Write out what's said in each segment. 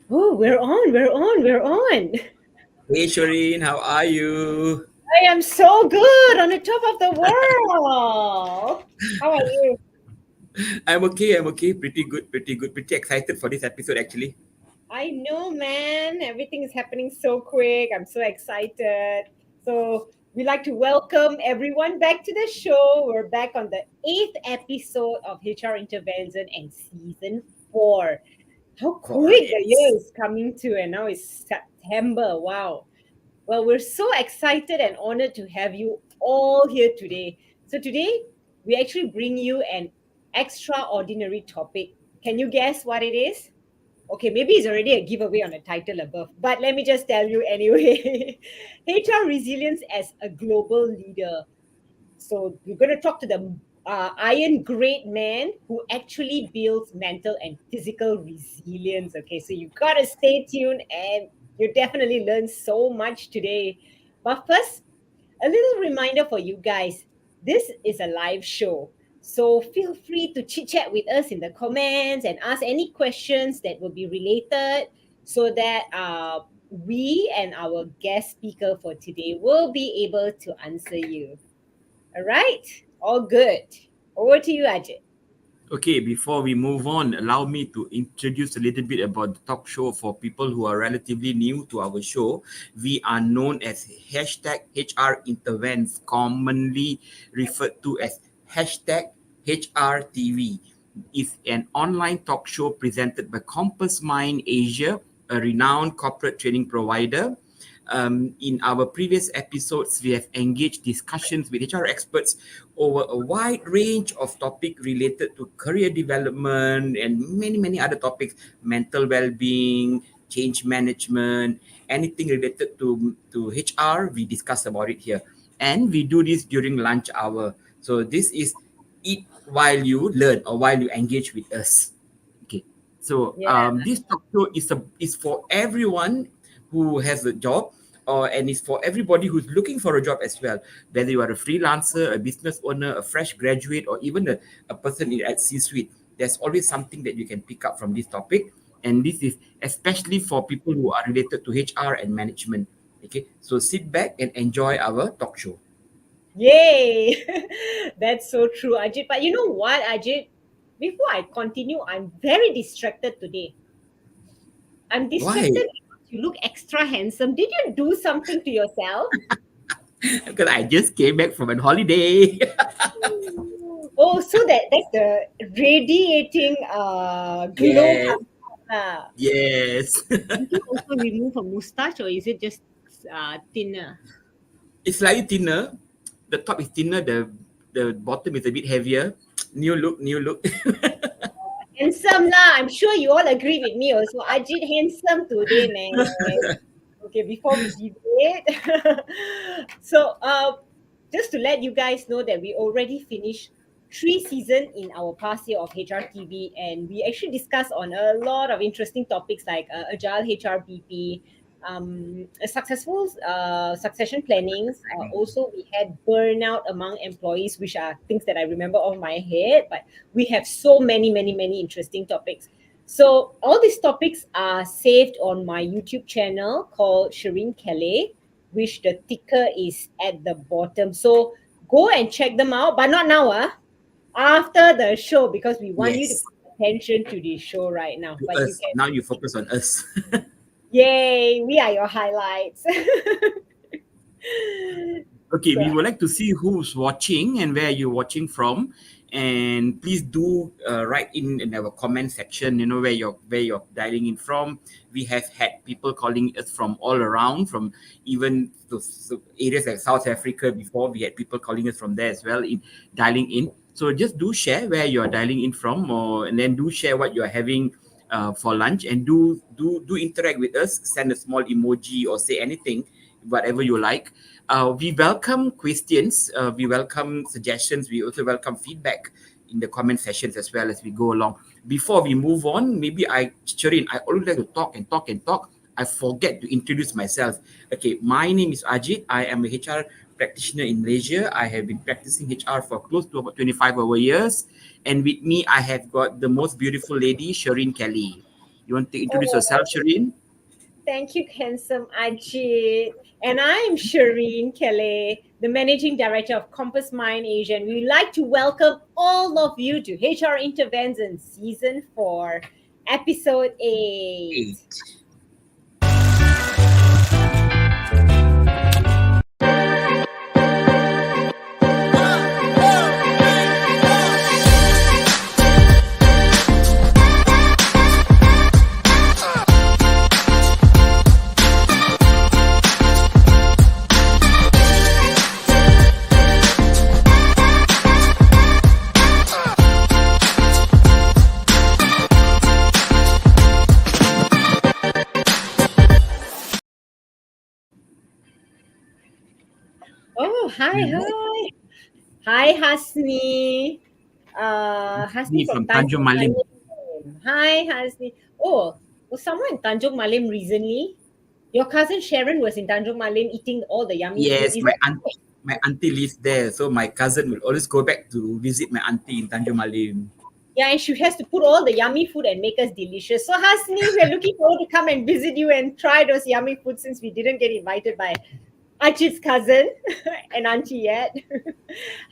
Oh, we're on. Hey Shireen, how are you? I am so good on the top of the world. How are you? I'm okay. Pretty good. Pretty excited for this episode actually. I know, man. Everything is happening so quick. I'm so excited. So, we'd like to welcome everyone back to the show. We're back on the eighth episode of HR Intervention and season four. How For quick the year yes. is coming to, and now it's September. Wow. Well, we're so excited and honored to have you all here today. So, today we actually bring you an extraordinary topic. Can you guess what it is? Okay, maybe it's already a giveaway on the title above, but let me just tell you anyway. HR resilience as a global leader. So we're going to talk to the Iron-Grade man who actually builds mental and physical resilience. Okay, so you got to stay tuned and you definitely learn so much today. But first, a little reminder for you guys, this is a live show. So feel free to chit chat with us in the comments and ask any questions that will be related so that we and our guest speaker for today will be able to answer you. All right, all good. Over to you, Ajit. Okay, before we move on, allow me to introduce a little bit about the talk show for people who are relatively new to our show. We are known as hashtag HR Intervents, commonly referred to as hashtag HRTV. Is an online talk show presented by Compass Mind Asia, a renowned corporate training provider. In our previous episodes, we have engaged discussions with HR experts over a wide range of topics related to career development and many other topics, mental well-being, change management, anything related to HR, we discuss about it here. And we do this during lunch hour. So this is eat while you learn or while you engage with us. Okay. So Yeah. this talk show is for everyone who has a job, and it's for everybody who's looking for a job as well. Whether you are a freelancer, a business owner, a fresh graduate, or even a person at C-suite, there's always something that you can pick up from this topic. And this is especially for people who are related to HR and management. Okay, so sit back and enjoy our talk show. Yay! That's so true, Ajit. But you know what, Ajit? Before I continue, I'm very distracted today. I'm Why? distracted because you look extra handsome. Did you do something to yourself? Because I just came back from a holiday. Oh, so that's the radiating glow Yes, coming out. yes. Did you also remove a mustache or is it just thinner? It's slightly thinner. The top is thinner. The bottom is a bit heavier. New look, new look. Handsome lah. I'm sure you all agree with me also. Ajit handsome today, man. Okay, before we debate. So just to let you guys know that we already finished three seasons in our past year of HRTV, and we actually discussed on a lot of interesting topics like agile HRBP, a successful succession plannings. Also, we had burnout among employees, which are things that I remember off my head, but we have so many interesting topics. So all these topics are saved on my YouTube channel called 𝗕𝗂𝗍𝗔, which the ticker is at the bottom. So go and check them out, but not now, after the show, because we want you to Yes, pay attention to the show right now. to But you us. can, Now you focus on us. yay, we are your highlights. Okay, So we would like to see who's watching and where you're watching from. And please do write in our comment section, where you're dialing in from. We have had people calling us from all around, from even to areas like South Africa. Before, we had people calling us from there as well, in dialing in. So just do share where you're dialing in from, and then do share what you're having for lunch, and do interact with us. Send a small emoji or say anything, whatever you like. We welcome questions, we welcome suggestions, we also welcome feedback in the comment sessions as well as we go along. Before we move on, Shireen, I always like to talk and talk and talk. I forget to introduce myself. Okay, my name is Ajit. I am a HR practitioner in Malaysia. I have been practicing HR for close to about 25 over years. And with me, I have got the most beautiful lady, Shireen Kelly. You want to introduce yourself, Shireen? Thank you, handsome Ajit. And I'm Shireen Kelly, the Managing Director of Compass Mind Asia. And we'd like to welcome all of you to HR Interventions Season 4, Episode 8. Oh, hi. Hi, Hasni. Hasni from Tanjung Malim. Hi, Hasni. Oh, was someone in Tanjung Malim recently? Your cousin Sharon was in Tanjung Malim eating all the yummy Yes, food. my auntie lives there, so my cousin will always go back to visit my auntie in Tanjung Malim. Yeah, and she has to put all the yummy food and make us delicious. So Hasni, we're looking forward to come and visit you and try those yummy food since we didn't get invited by Ajit's cousin and auntie yet.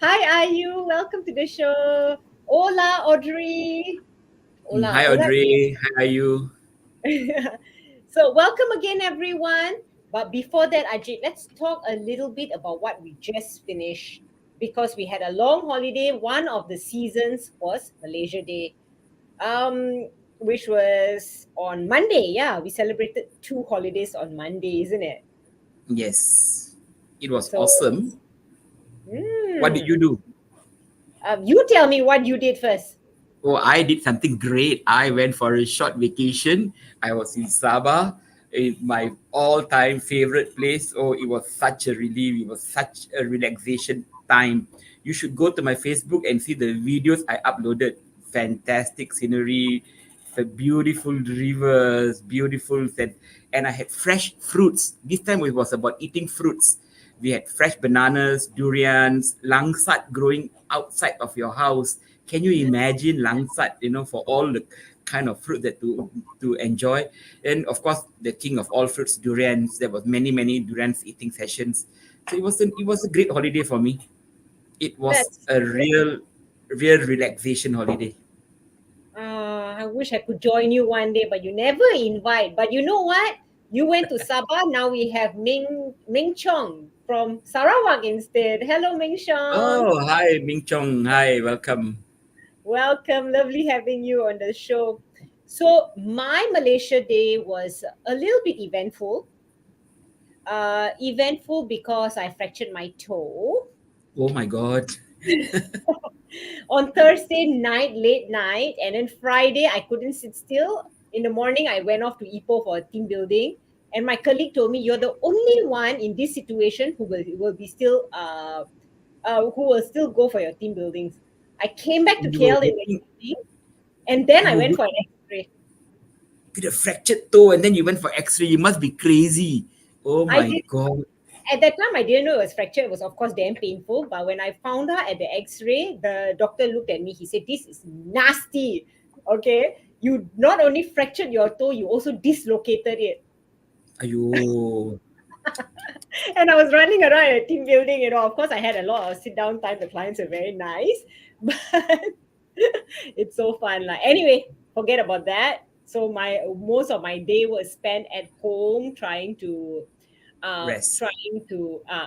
Hi, Ayu. Welcome to the show. Hola, Audrey. Hola. Hi, Audrey. Hi, Ayu. So welcome again, everyone. But before that, Ajit, let's talk a little bit about what we just finished. Because we had a long holiday. One of the seasons was Malaysia Day, which was on Monday. Yeah, we celebrated 2 holidays on Monday, isn't it? Yes, it was awesome. Hmm. What did you do? You tell me what you did first. Oh, I did something great. I went for a short vacation. I was in Sabah, my all-time favorite place. Oh, it was such a relief. It was such a relaxation time. You should go to my Facebook and see the videos I uploaded. Fantastic scenery, the beautiful rivers, beautiful and I had fresh fruits. This time it was about eating fruits. We had fresh bananas, durians, langsat growing outside of your house. Can you imagine langsat, for all the kind of fruit that to enjoy? And of course, the king of all fruits, durians. There was many durians eating sessions. So it was a great holiday for me. It was a real relaxation holiday. I wish I could join you one day, but you never invite. But you know what? You went to Sabah. Now we have Ming Chong from Sarawak instead. Hello, Ming Chong. Oh, hi, Ming Chong. Hi, welcome. Welcome. Lovely having you on the show. So my Malaysia Day was a little bit eventful. Eventful because I fractured my toe. Oh my God. On Thursday night, late night, and then Friday, I couldn't sit still. In the morning, I went off to Ipoh for a team building, and my colleague told me, "You're the only one in this situation who will be still who will still go for your team buildings." I came back to KL in the evening, and then I went for an X-ray. With a fractured toe, and then you went for X-ray. You must be crazy. Oh my God. At that time, I didn't know it was fractured. It was, of course, damn painful. But when I found out at the X-ray, the doctor looked at me. He said, "This is nasty. Okay, you not only fractured your toe, you also dislocated it." Ayo. And I was running around at a team building. Of course, I had a lot of sit-down time. The clients were very nice, but it's so fun. Anyway, forget about that. So most of my day was spent at home trying to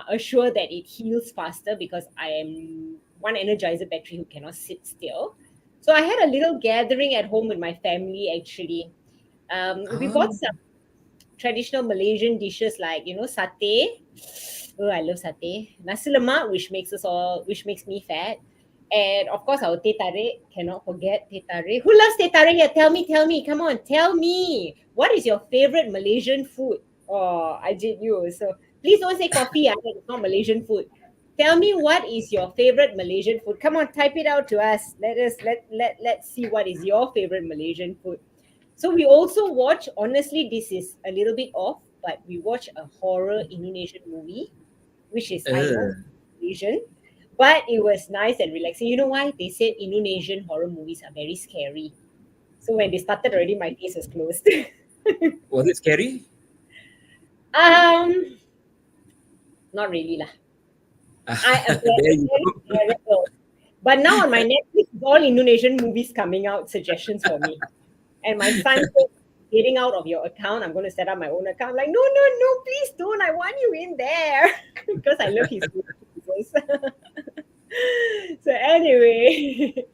assure that it heals faster, because I am one Energizer battery who cannot sit still. So I had a little gathering at home with my family, actually. We bought some traditional Malaysian dishes like, satay. Oh, I love satay. Nasi lemak, which makes me fat. And of course, our teh tarik, cannot forget teh tarik. Who loves teh tarik here? Tell me, come on, tell me. What is your favorite Malaysian food? Oh, I did you. So please don't say coffee. It's not Malaysian food. Tell me, what is your favorite Malaysian food? Come on, type it out to us. Let's see what is your favorite Malaysian food. So we also watch, honestly, this is a little bit off, but we watch a horror Indonesian movie, which is I know Indonesian, but it was nice and relaxing. You know why? They said Indonesian horror movies are very scary. So when they started already, my face was closed. Was it scary? Not really lah. I am very, There you very go. terrible. But now on my Netflix, all Indonesian movies coming out, suggestions for me. And my son said, getting out of your account, I'm going to set up my own account. Like, no, no, no, please don't. I want you in there. Because I love his movies. So anyway,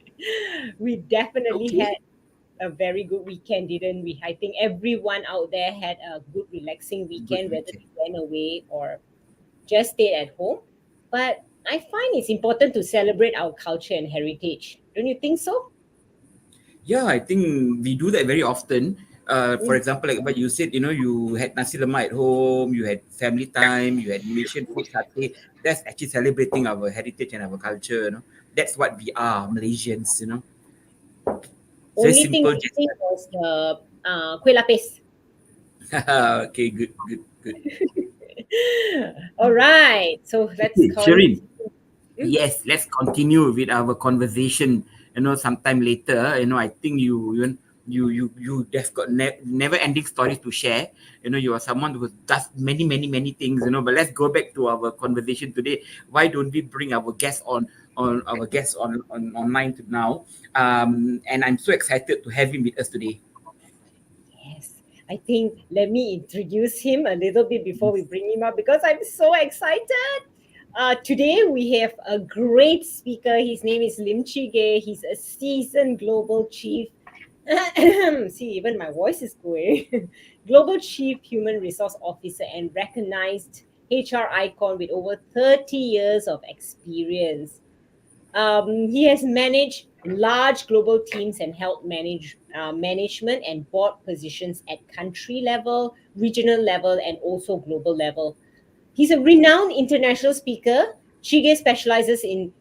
we definitely Okay. had a very good weekend, didn't we? I think everyone out there had a good, relaxing Good weekend, whether weekend. they went away or just stayed at home. But I find it's important to celebrate our culture and heritage. Don't you think so? Yeah, I think we do that very often. For Mm. example, like what you said, you had nasi lemak at home, you had family time, you had Malaysian food satay. That's actually celebrating our heritage and our culture. That's what we are, Malaysians. It's very Only thing simple. Just missing was the kuih lapis. okay, good, good, good. All right, so let's Okay, Shireen. Mm. Yes, let's continue with our conversation. Sometime later. I think you have got never ending stories to share. You are someone who does many many many things. But let's go back to our conversation today. Why don't we bring our guests on online to now? And I'm so excited to have him with us today. Yes, I think let me introduce him a little bit before we bring him up because I'm so excited. Today we have a great speaker. His name is Lim Chee Gay. He's a seasoned global chief. See, even my voice is going. Global Chief Human Resource Officer and recognized HR icon with over 30 years of experience. He has managed large global teams and held management and board positions at country level, regional level, and also global level. He's a renowned international speaker. Chige specializes in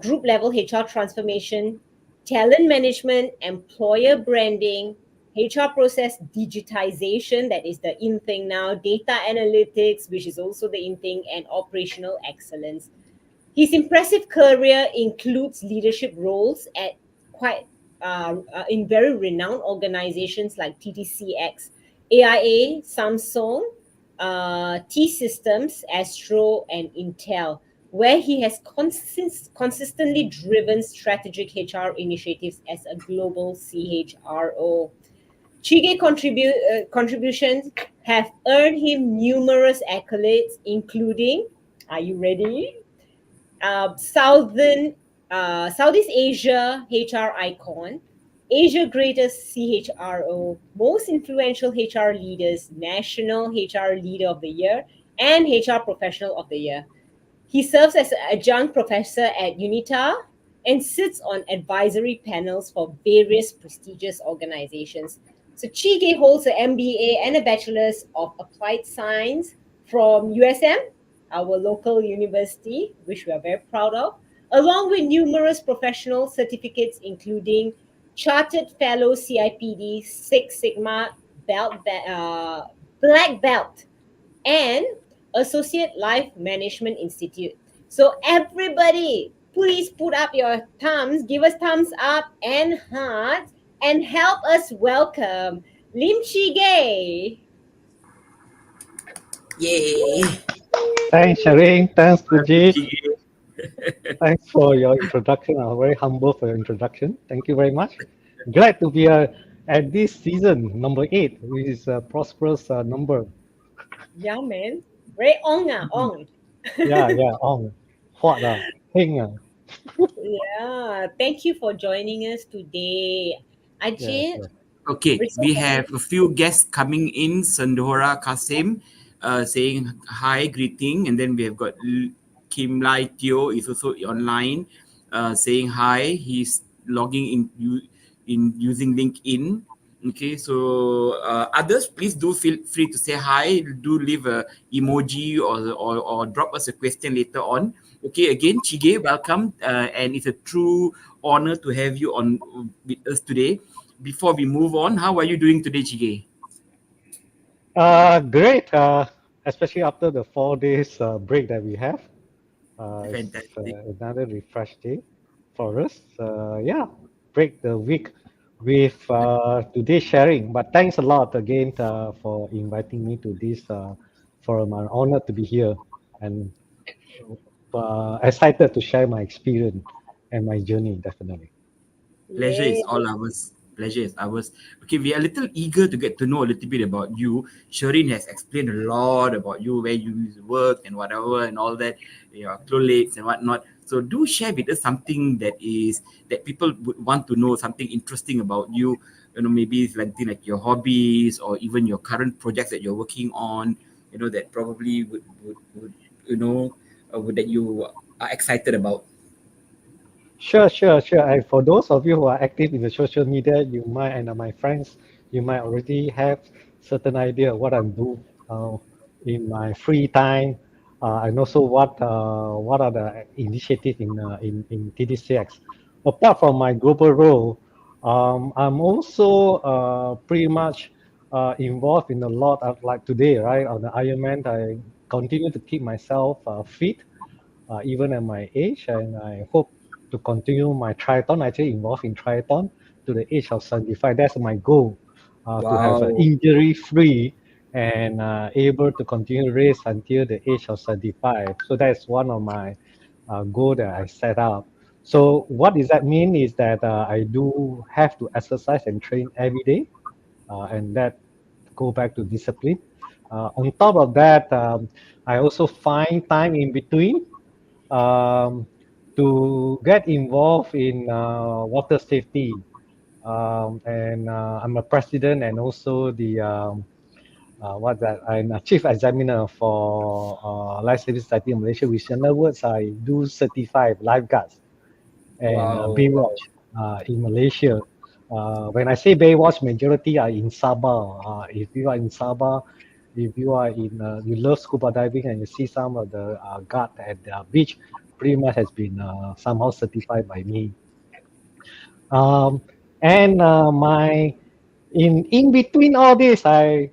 group level HR transformation, talent management, employer branding, HR process digitization, that is the in thing now, data analytics, which is also the in thing, and operational excellence. His impressive career includes leadership roles at quite in very renowned organizations like TTCX, AIA, Samsung, T Systems, Astro, and Intel, where he has consistently driven strategic HR initiatives as a global CHRO. Chige contributions have earned him numerous accolades, including, are you ready? Southeast Asia HR icon, Asia Greatest CHRO, most influential HR leaders, National HR Leader of the Year, and HR Professional of the Year. He serves as an adjunct professor at UNITA and sits on advisory panels for various prestigious organizations. So Chige holds an MBA and a Bachelor's of Applied Science from USM, our local university, which we are very proud of, along with numerous professional certificates, including Chartered Fellow CIPD, Six Sigma Black Belt, and Associate Life Management Institute. So everybody, please put up your thumbs, give us thumbs up and hearts, and help us welcome Lim Chee Gay. Yay! Thanks, Shireen. Thanks, Welcome, Fuji. Chige. Thanks for your introduction. I'm very humble for your introduction. Thank you very much. Glad to be at this season, number 8, which is a prosperous number. Yeah, man. Very ong. Yeah, on. What Heng. Yeah. Thank you for joining us today. Yes, Ajit, yes. Okay, Rizal, we have a few guests coming in. 𝗓𝗂𝗓𝗂𝗓𝗂 saying hi, greeting, and then we have got Kim Lai Teo is also online, saying hi. He's logging in using LinkedIn. Okay, so others, please do feel free to say hi. Do leave a emoji or drop us a question later on. Okay, again, Chige, welcome, and it's a true honor to have you on with us today. Before we move on, how are you doing today, Chige? Great. Especially after the 4 days break that we have. It's Fantastic. another refresh day for us. Yeah, break the week with today's sharing. But thanks a lot again for inviting me to this forum. I'm honored to be here and excited to share my experience and my journey, definitely. Pleasure is Yay. all ours. Pleasure is ours. Okay, we are a little eager to get to know a little bit about you. Sherin has explained a lot about you, where you work and whatever and all that, your colleagues and whatnot. So do share with us something that people would want to know, something interesting about you. You know, maybe it's something like your hobbies or even your current projects that you're working on. You know, that probably would that you are excited about. Sure. And for those of you who are active in the social media, you might, and my friends, you might already have certain idea what I'm doing in my free time, and also what are the initiatives in TDCX. Apart from my global role, I'm also pretty much involved in a lot of, like today, right, on the Ironman. I continue to keep myself fit even at my age, and I hope to continue my triathlon. I actually involved in triathlon to the age of 75. That's my goal, to have an Wow. injury-free and able to continue race until the age of 75. So that's one of my goal that I set up. So what does that mean is that I do have to exercise and train every day, and that go back to discipline. On top of that, I also find time in between um, to get involved in water safety. And I'm a president and also the what's that? I'm a chief examiner for Life Saving Society in Malaysia, which in other words, I do certify lifeguards and Wow. Wow. Baywatch in Malaysia. When I say Baywatch, majority are in Sabah. If you are in Sabah, if you are in, you love scuba diving and you see some of the guard at the beach, pretty much has been somehow certified by me. Um, and my in between all this, I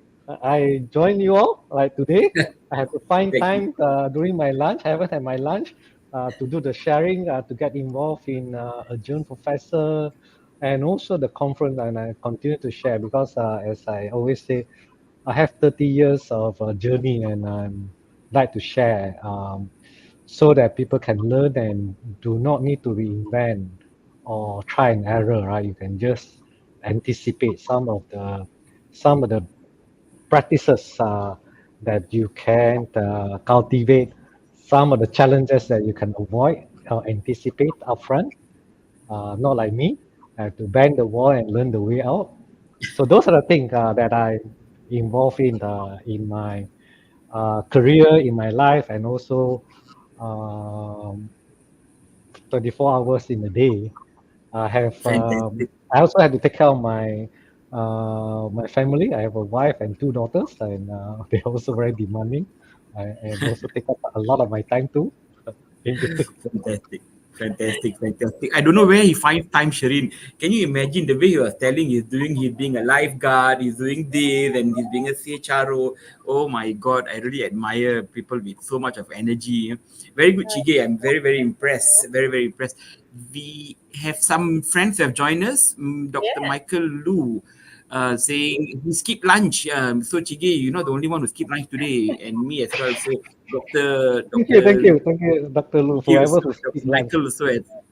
join you all like today. I have to find Thank you. time during my lunch. I haven't had my lunch to do the sharing, to get involved in a June professor, and also the conference. And I continue to share because, as I always say, I have 30 years of journey, and I'm like to share so that people can learn and do not need to reinvent or try and error. Right? You can just anticipate some of the practices that you can cultivate, some of the challenges that you can avoid or anticipate upfront. Not like me, I have to bend the wall and learn the way out. So those are the things that I involved in my career, in my life, and also um, 24 hours in a day. I have. Fantastic. I also have to take care of my family. I have a wife and two daughters, and they're also very demanding, and also take up a lot of my time too. In between. Fantastic. Fantastic. I don't know where he finds time, Sherin. Can you imagine the way he was telling he's being a lifeguard, he's doing this, and he's being a CHRO. Oh my God, I really admire people with so much of energy. Very good, Chige. I'm very, very impressed. Very, very impressed. We have some friends who have joined us. Dr. Yeah. Michael Lu saying he skipped lunch. So Chige, you're not the only one who skipped lunch today, and me as well. So Dr. Dr. Thank you, Dr. Lu, Yes, whoever so who Dr. eat lunch.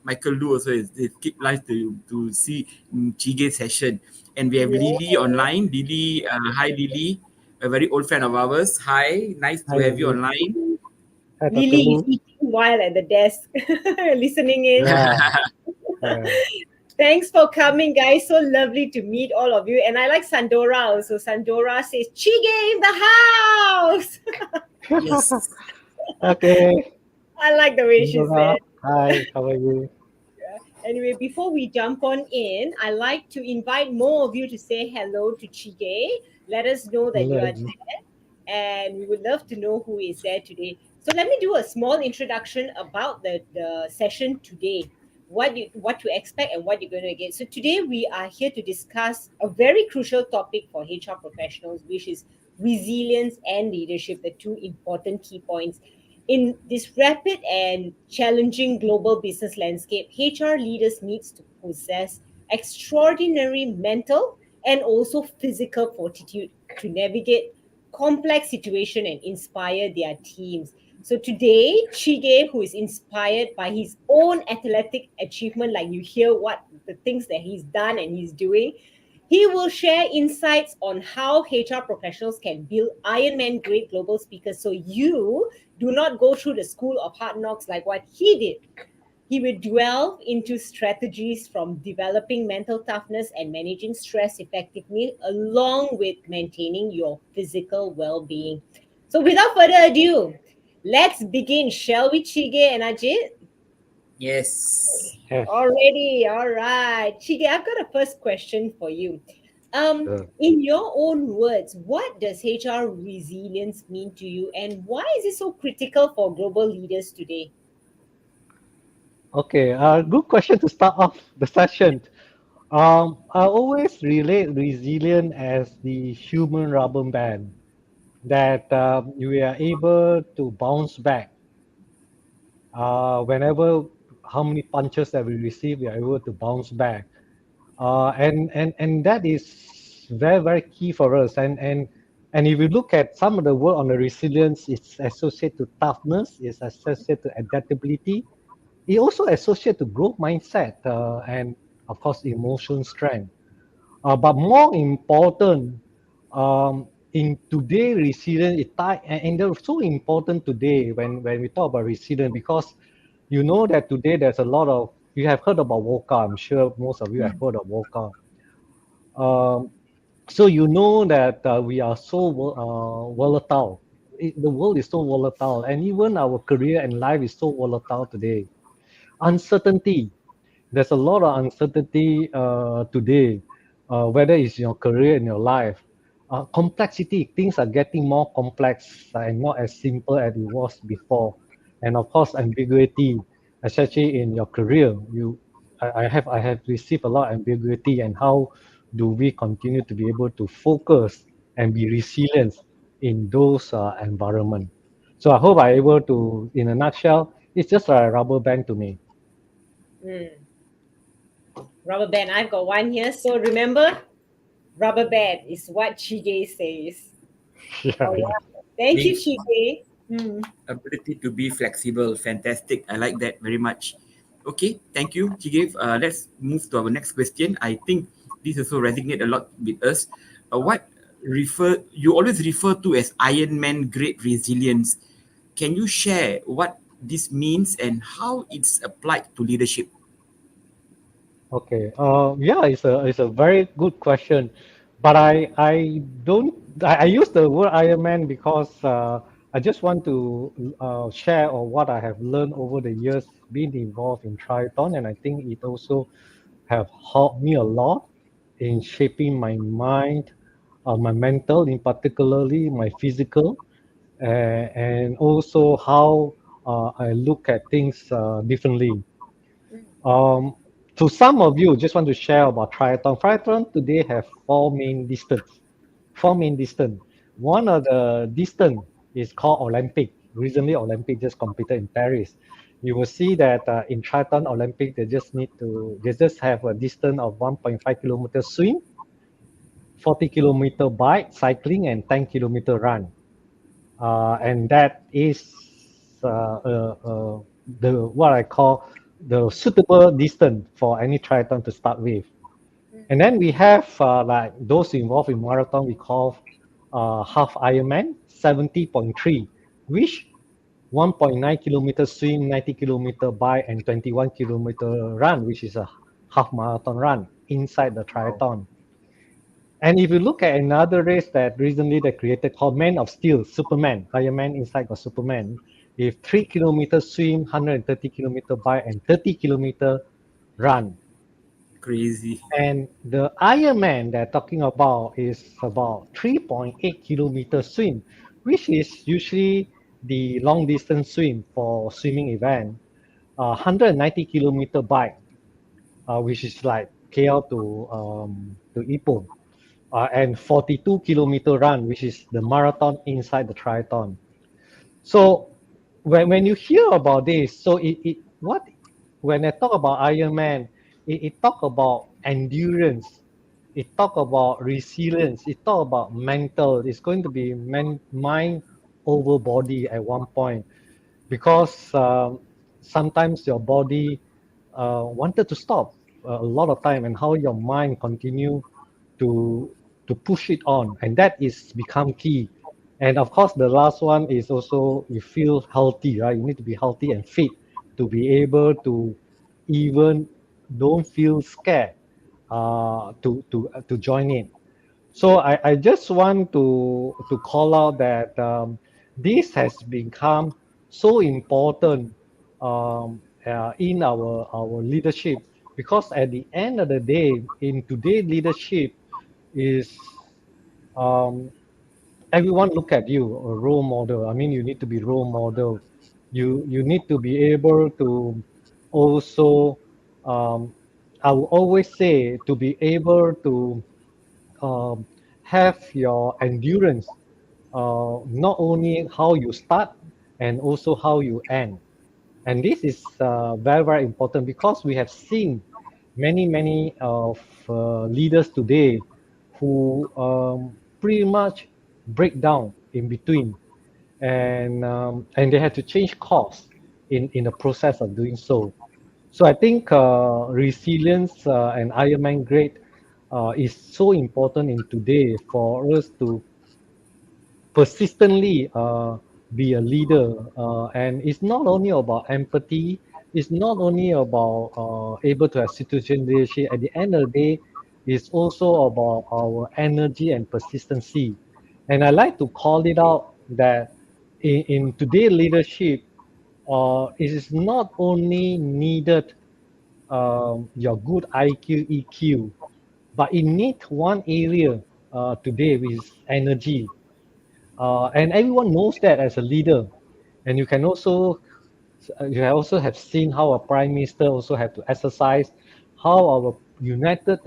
Michael Lu also has they keep live to see Chige session. And we have Lily Yeah. online. Lily, hi Lily, a very old friend of ours. Hi, nice to Hi, have you Lily. online. Hi, Dr. Lily is Lu. eating while at the desk, listening in. Yeah. Uh, Thanks for coming, guys. So lovely to meet all of you. And I like Sandora also. Sandora says, Chige in the house. Yes. okay. I like the way she Indra, said. hi. How are you? Anyway, before we jump on in, I like to invite more of you to say hello to Chige. Let us know that you Hello, are everyone. there, and we would love to know who is there today. So let me do a small introduction about the session today. What to expect and what you're going to get. So today we are here to discuss a very crucial topic for HR professionals, which is resilience and leadership, the two important key points. In this rapid and challenging global business landscape, HR leaders needs to possess extraordinary mental and also physical fortitude to navigate complex situations and inspire their teams. So today, Chee Gay, who is inspired by his own athletic achievement, like you hear what the things that he's done and he's doing, he will share insights on how HR professionals can build Ironman-grade global speakers so you do not go through the school of hard knocks like what he did. He will delve into strategies from developing mental toughness and managing stress effectively, along with maintaining your physical well-being. So without further ado, let's begin, shall we, Chee Gay and Ajit? Yes. Yes. Already, all right. Chee Gay, I've got a first question for you. In your own words, what does HR resilience mean to you, and why is it so critical for global leaders today? Okay, good question to start off the session. I always relate resilience as the human rubber band that we are able to bounce back whenever how many punches that we receive, we are able to bounce back, and that is very key for us. And if you look at some of the work on the resilience, it's associated to toughness, it's associated to adaptability. It also associated to growth mindset and of course emotion strength. But more important, in today resilience, and they're so important today when we talk about resilience, because you know that today there's a lot of, you have heard about 𝗚𝗏𝗀𝗏𝗱𝗏. I'm sure most of you have heard of 𝗚𝗏𝗀𝗏𝗏𝗏. So you know that we are so volatile. The world is so volatile, and even our career and life is so volatile today. Uncertainty. There's a lot of uncertainty today, whether it's your career in your life. Complexity, things are getting more complex and not as simple as it was before. And of course, ambiguity, especially in your career. I have received a lot of ambiguity, and how do we continue to be able to focus and be resilient in those environments. So I hope I'm able to, in a nutshell, it's just a rubber band to me. Rubber band, I've got one here. So remember, rubber band is what Chee Gay says. All right. Thank you, Chee Gay. Ability to be flexible, fantastic. I like that very much. Okay, thank you, Chee Gay. Let's move to our next question. I think this also resonates a lot with us. What you always refer to as Ironman-grade resilience? Can you share what this means and how it's applied to leadership? Okay. Yeah, it's a very good question, but I use the word Ironman because I just want to share on what I have learned over the years being involved in triathlon, and I think it also have helped me a lot in shaping my mind, my mental, in particularly my physical, and also how I look at things differently. Um, to some of you, just want to share about triathlon. Triathlon today have four main distance. Four main distance. One of the distance is called Olympic. Recently, Olympic just competed in Paris. You will see that in triathlon Olympic, they just have a distance of 1.5 kilometer swim, 40-kilometer bike, cycling, and 10-kilometer run. And that is the what I call the suitable distance for any triathlon to start with. And then we have like those involved in marathon, we call half Ironman, 70.3, which 1.9 kilometer swim, 90 kilometer bike, and 21 kilometer run, which is a half marathon run inside the triathlon. And if you look at another race that recently they created called Man of Steel, Superman, Ironman inside of Superman, with 3 kilometer swim, 130 kilometer bike, and 30 kilometer run. Crazy. And the Ironman they're talking about is about 3.8 kilometer swim, which is usually the long distance swim for swimming event. 190 kilometer bike, which is like KL to Ipoh. And 42 kilometer run, which is the marathon inside the triathlon. So when you hear about this, so when I talk about Ironman, it talk about endurance, it talk about resilience, it talk about mental. It's going to be mind over body at one point, because sometimes your body wanted to stop a lot of time, and how your mind continue to push it on, and that is become key. And of course, the last one is also you feel healthy, right? You need to be healthy and fit to be able to even don't feel scared to join in. So I just want to call out that this has become so important in our leadership, because at the end of the day, in today's leadership, is um, everyone look at you a role model. I mean, you need to be role model. You need to be able to also I will always say to be able to um, have your endurance, not only how you start and also how you end. And this is very, very important, because we have seen many of leaders today who pretty much break down in between, and they had to change course in the process of doing so. So I think resilience and Ironman-Grade is so important in today for us to persistently be a leader. And it's not only about empathy, it's not only about able to have situation leadership. At the end of the day, it's also about our energy and persistency. And I like to call it out that in today's leadership, it is not only needed your good IQ, EQ, but it needs one area today, which is energy. And everyone knows that as a leader. And you also have seen how a prime minister also have to exercise, how our United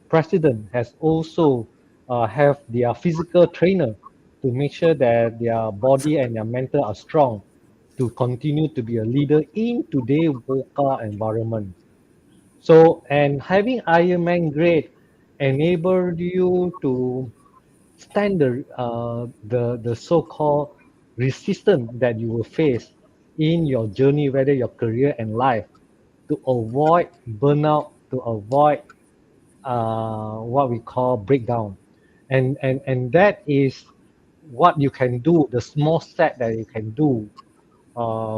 president has also have their physical trainer to make sure that their body and their mental are strong to continue to be a leader in today's VUCA environment. So, and having Ironman-Grade enabled you to stand the so-called resistance that you will face in your journey, whether your career and life, to avoid burnout, to avoid what we call breakdown. And that is what you can do, the small step that you can do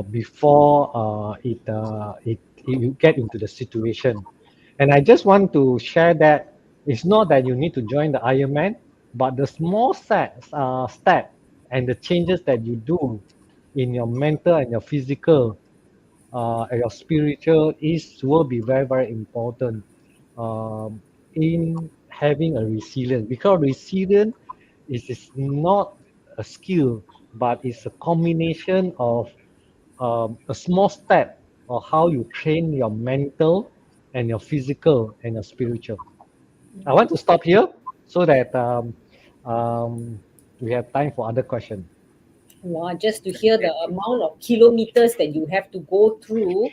before you get into the situation. And I just want to share that it's not that you need to join the Ironman, but the small step and the changes that you do in your mental and your physical and your spiritual will be very, very important in having a resilience, because resilience is not a skill, but it's a combination of a small step of how you train your mental and your physical and your spiritual. I want to stop here so that um, we have time for other questions. Wow, just to hear the amount of kilometers that you have to go through,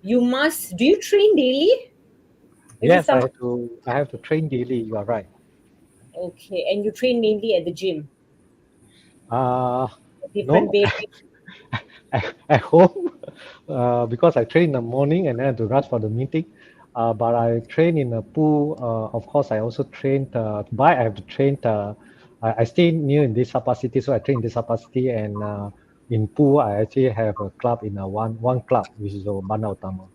do you train daily? Is it Yes, some, I have to train daily. You are right. okay, and you train mainly at the gym, Uh, different no, baby. at home, because I train in the morning and then I have to rush for the meeting. But I train in a pool. Of course, I also train. But I have to train. I stay near in 𝗕𝗓𝗔 City, so I train in 𝗕𝗓𝗔 City, and in pool I actually have a club in one club, which is Bandar Utama.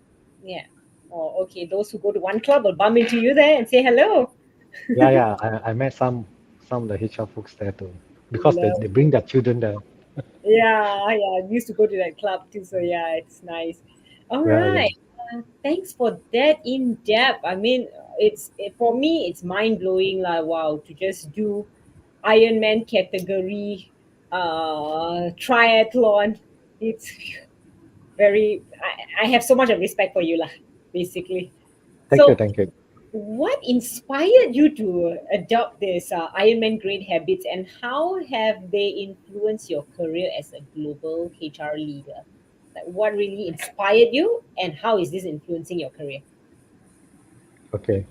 Yeah. Oh, okay. Those who go to one club will bump into you there and say hello. Yeah. I met some of the HR folks there too, because they Love. bring their children there. Yeah. I used to go to that club too. So yeah, it's nice. All Yeah. right. Thanks for that in depth. I mean, for me, it's mind blowing. Like wow, to just do Ironman category, triathlon. It's very. I have so much of respect for you, lah. Basically. Thank you. So, Thank you. what inspired you to adopt this Ironman Grade habits, and how have they influenced your career as a global HR leader? Like, what really inspired you, and how is this influencing your career? Okay.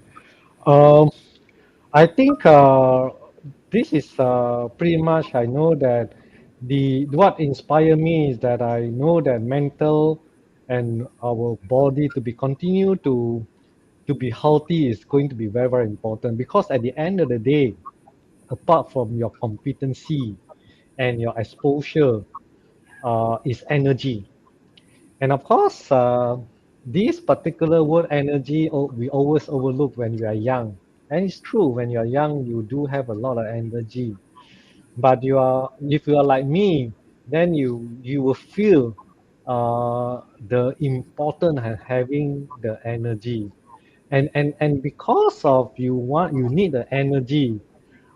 I think this is pretty much. I know that what inspired me is that I know that mental and our body to be continue to be healthy is going to be very, very important, because at the end of the day, apart from your competency and your exposure, is energy. And of course, this particular word energy, we always overlook when we are young. And it's true, when you're young, you do have a lot of energy. But if you are like me, then you will feel the importance of having the energy. And because of you need the energy,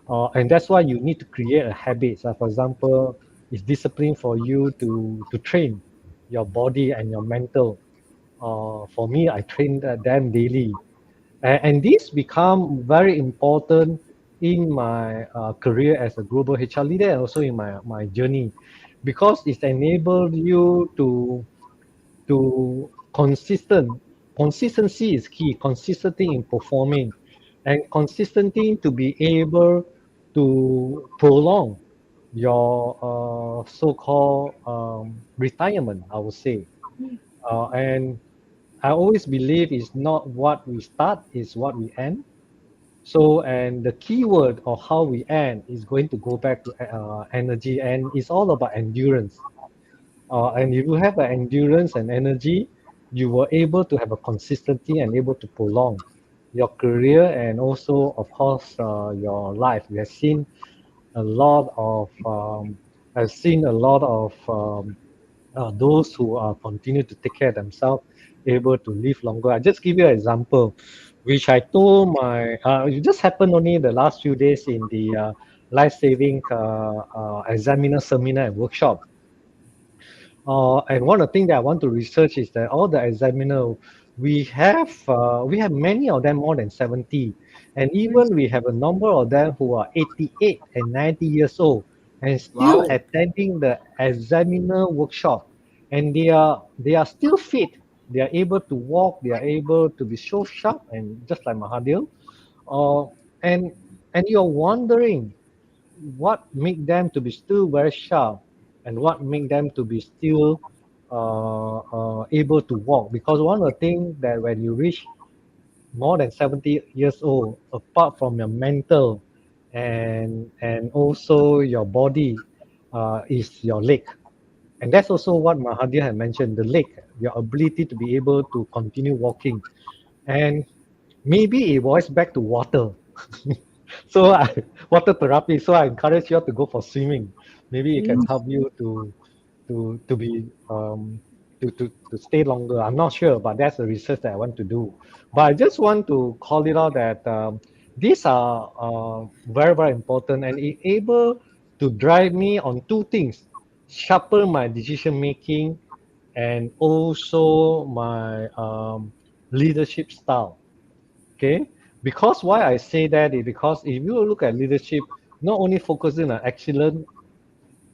and that's why you need to create a habit. So for example, it's discipline for you to train your body and your mental. For me, I train them daily, and this become very important in my career as a global HR leader, and also in my journey, because it enables you to consistency is key, consistency in performing, and consistency to be able to prolong your so-called retirement, I would say. And I always believe it's not what we start, it's what we end. So, and the keyword of how we end is going to go back to energy, and it's all about endurance. And if you have an endurance and energy, you were able to have a consistency and able to prolong your career, and also, of course, your life. We have seen a lot of, I've seen a lot of those who continue to take care of themselves, able to live longer. I just give you an example, which I told it just happened only the last few days in the life-saving examiner seminar and workshop. And one of the things that I want to research is that all the examiner, we have many of them more than 70, and even we have a number of them who are 88 and 90 years old and still Wow. attending the examiner workshop, and they are still fit. They are able to walk. They are able to be so sharp, and just like Mahathir. Uh, and and you're wondering what make them to be still very sharp, and what make them to be still able to walk. Because one of the things that when you reach more than 70 years old, apart from your mental and also your body, is your leg. And that's also what Mahathir had mentioned, the leg, your ability to be able to continue walking. And maybe it boils back to water. So water therapy. So I encourage you all to go for swimming. Maybe it can help you to be to stay longer. I'm not sure, but that's the research that I want to do. But I just want to call it out that these are very, very important, and it able to drive me on two things: sharpen my decision making, and also my leadership style. Okay, because why I say that is because if you look at leadership, not only focusing on excellence,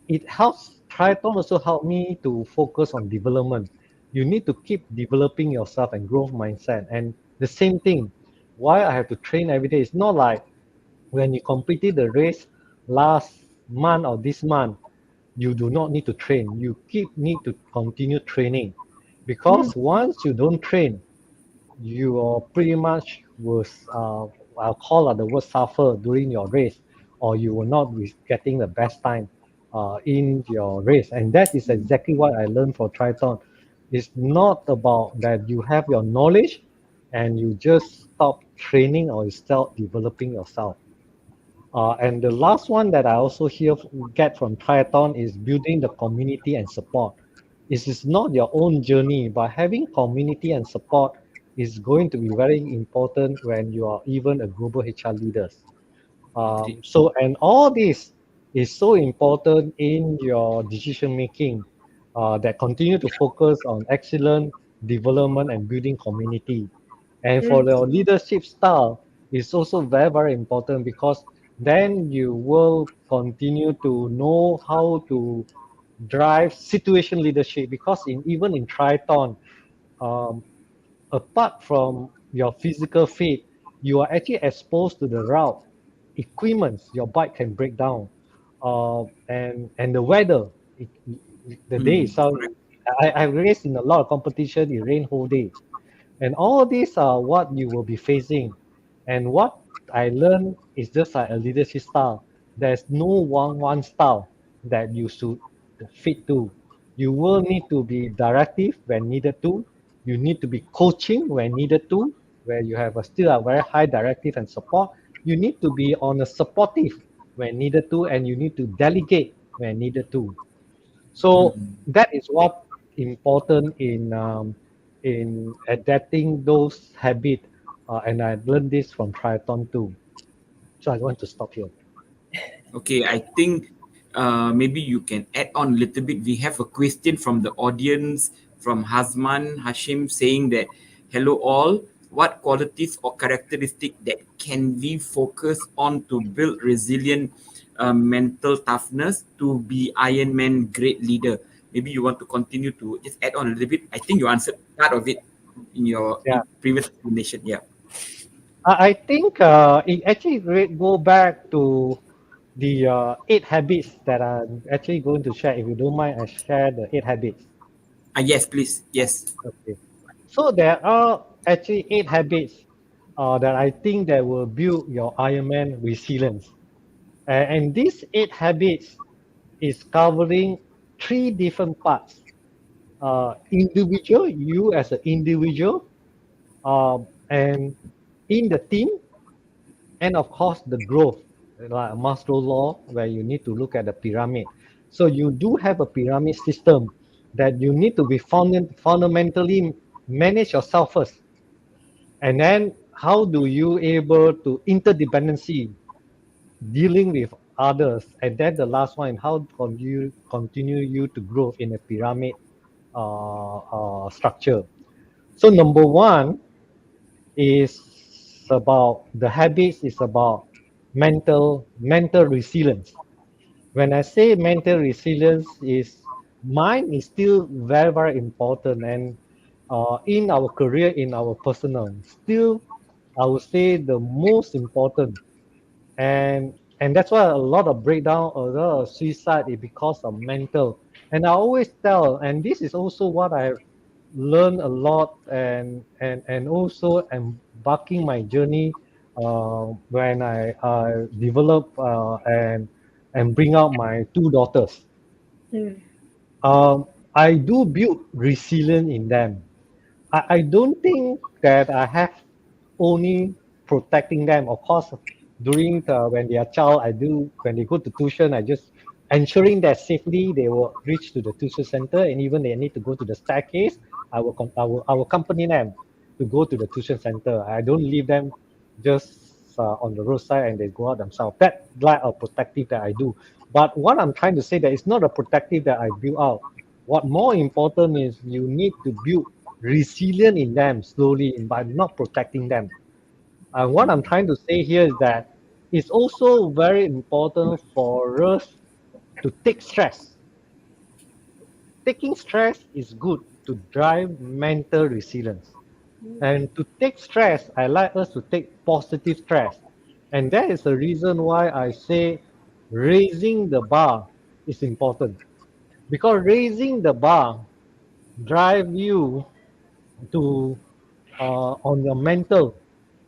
it helps. Triathlon also help me to focus on development. You need to keep developing yourself and growth mindset. And the same thing, why I have to train every day. It's not like when you completed the race last month or this month, you do not need to train. You need to continue training, because once you don't train, you are pretty much was I'll call the word suffer during your race, or you will not be getting the best time in your race. And that is exactly what I learned for triathlon. It's not about that you have your knowledge and you just stop training or you stop developing yourself. And the last one that I also get from triathlon is building the community and support. It is not your own journey, but having community and support is going to be very important when you are even a global HR leaders. Indeed. And all this is so important in your decision making, that continue to focus on excellent development and building community. And for the leadership style, it's also very, very important, because then you will continue to know how to drive situation leadership. Because even in triathlon, um, apart from your physical fit, you are actually exposed to the route, equipment your bike can break down, and the weather. The day itself, Correct. I raced in a lot of competition. It rained whole day, and all these are what you will be facing. And what I learned is just like a leadership style. There's no one style that you should fit to. You will need to be directive when needed to. You need to be coaching when needed to, where you have still a very high directive and support. You need to be on a supportive when needed to, and you need to delegate when needed to. So that is what important in adapting those habits, and I learned this from triathlon too. So I want to stop here. Okay, I think maybe you can add on a little bit. We have a question from the audience from Hazman Hashim saying that, hello all, what qualities or characteristics that can we focus on to build resilient mental toughness to be Ironman-Grade leader? Maybe you want to continue to just add on a little bit. I think you answered part of it in your Yeah. previous explanation. Yeah. I think it actually go back to the 8 habits that I'm actually going to share. If you don't mind, I share the 8 habits. Yes, please. Yes. Okay. So there are actually 8 habits that I think that will build your Ironman resilience. And these 8 habits is covering 3 different parts. Individual, you as an individual, and in the team, and of course the growth, like Maslow law, where you need to look at the pyramid. So you do have a pyramid system that you need to be fundamentally manage yourself first, and then how do you able to interdependency dealing with others, and then the last one, how can you continue you to grow in a pyramid structure. So number one is about the habits is about mental resilience. When I say mental resilience, is mine is still very important, and in our career, in our personal, still I would say the most important. And that's why a lot of breakdown, a lot of suicide is because of mental. And I always tell, and this is also what I learned a lot, and also embarking my journey when I develop and bring out my 2 daughters. Mm. I do build resilience in them. I don't think that I have only protecting them. Of course, during when they are child, I do when they go to tuition, I just ensuring that safely they will reach to the tuition center, and even they need to go to the staircase, I will accompany them to go to the tuition center. I don't leave them just on the roadside and they go out themselves. That like a protective that I do. But what I'm trying to say that it's not a protective that I build out. What more important is you need to build resilient in them slowly by not protecting them. And what I'm trying to say here is that it's also very important for us to take stress. Taking stress is good to drive mental resilience. And to take stress, I like us to take positive stress. And that is the reason why I say raising the bar is important. Because raising the bar drive you to on your mental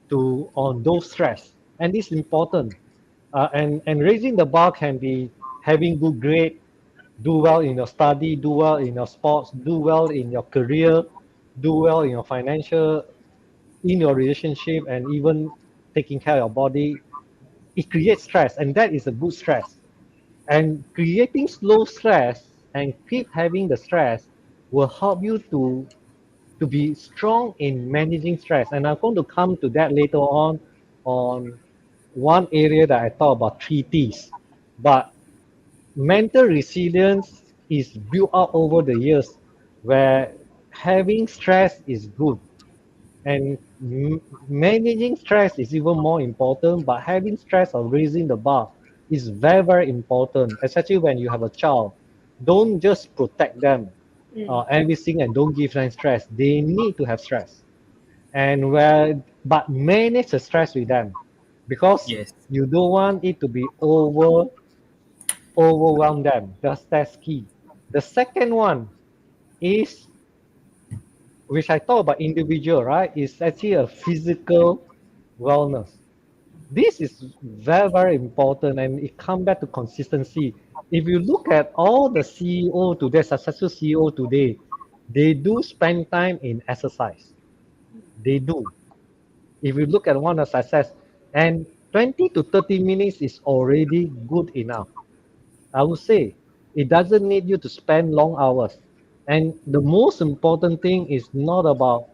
to on those stress, and it's important. And raising the bar can be having good grade, do well in your study, do well in your sports, do well in your career, do well in your financial, in your relationship, and even taking care of your body. It creates stress, and that is a good stress. And creating slow stress and keep having the stress will help you to be strong in managing stress. And I'm going to come to that later on one area that I thought about 3 T's. But mental resilience is built up over the years, where having stress is good. And managing stress is even more important, but having stress or raising the bar is very important, especially when you have a child. Don't just protect them everything and don't give them stress. They need to have stress. and but manage the stress with them, because Yes. you don't want it to be overwhelm them. That's key. The second one is, which I talk about individual, right? Is actually a physical wellness. This is very important, and it comes back to consistency. If you look at all the CEO today, successful CEO today, they do spend time in exercise. They do. If you look at one of success, and 20 to 30 minutes is already good enough. I would say it doesn't need you to spend long hours. And the most important thing is not about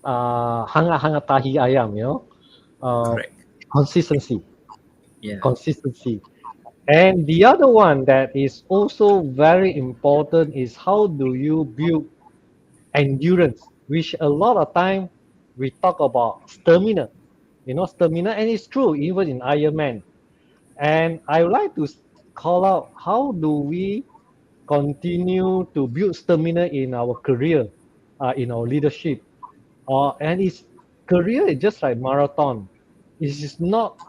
hangat-hangat tahi ayam, uh, Correct. consistency. Yeah. Consistency. And the other one that is also very important is how do you build endurance, which a lot of time we talk about stamina, stamina, and it's true even in Ironman. And I would like to call out, how do we continue to build stamina in our career, in our leadership? And it's career is just like marathon. It is not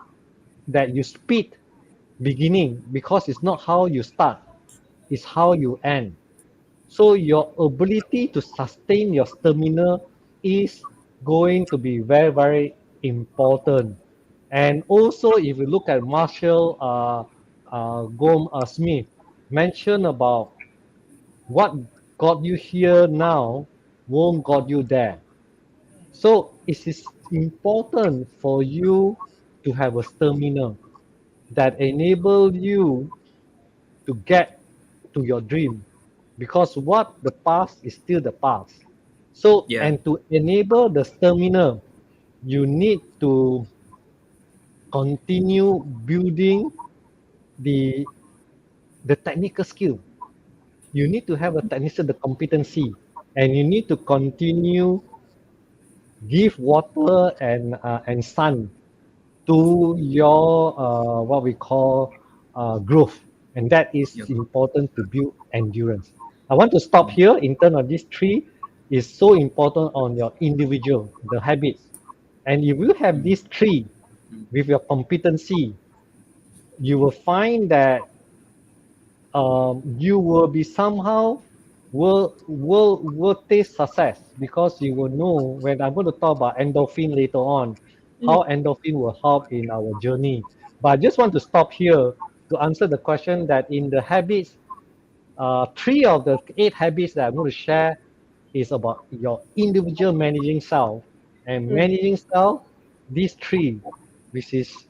that you speed beginning, because it's not how you start, it's how you end. So your ability to sustain your stamina is going to be very important. And also, if you look at Marshall Smith, mentioned about what got you here now won't got you there. So it is important for you to have a stamina that enable you to get to your dream, because what the past is still the past. So, Yeah. and to enable the stamina, you need to continue building the technical skill. You need to have a technical the competency, and you need to continue give water and sun to your what we call growth, and that is Yep. important to build endurance. I want to stop here in terms of these three. Is so important on your individual, the habits, and if you have these three with your competency, you will find that you will be somehow will taste success, because you will know, when I'm going to talk about endorphin later on, how endorphin will help in our journey. But I just want to stop here to answer the question that in the habits, three of the 8 habits that I'm going to share is about your individual managing self, and managing self, these three, which is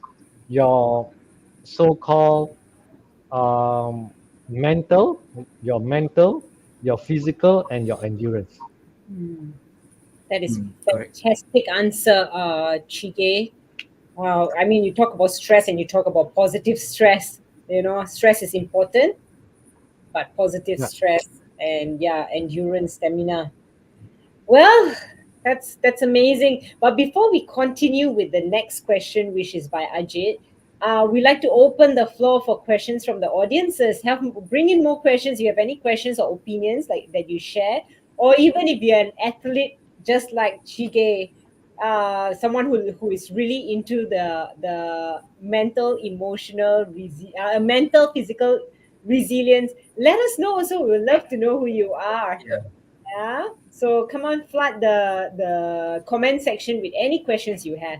your so-called um, mental, your physical, and your endurance. That is Correct. fantastic answer, Chige. Wow, I mean, you talk about stress and you talk about positive stress. You know, stress is important, but positive Yeah. stress and yeah, endurance, stamina. Well, that's amazing. But before we continue with the next question, which is by Ajit, we like to open the floor for questions from the audiences. Bring in more questions. You have any questions or opinions like that you share, or even if you're an athlete just like Chige, someone who is really into the mental, emotional, mental, physical resilience. Let us know. Also, we would love to know who you are. Yeah. Yeah. So come on, flood the comment section with any questions you have.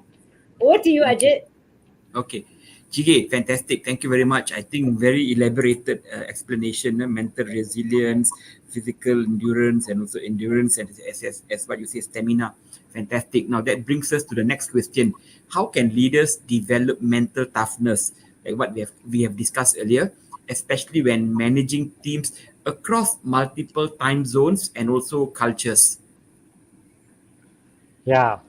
Over to you, Okay. Ajit. Okay. Chige, fantastic. Thank you very much. I think very elaborated explanation, mental resilience, physical endurance, and also endurance, and as what you say, stamina. Fantastic. Now that brings us to the next question. How can leaders develop mental toughness, like what we have discussed earlier, especially when managing teams across multiple time zones and also cultures? Yeah.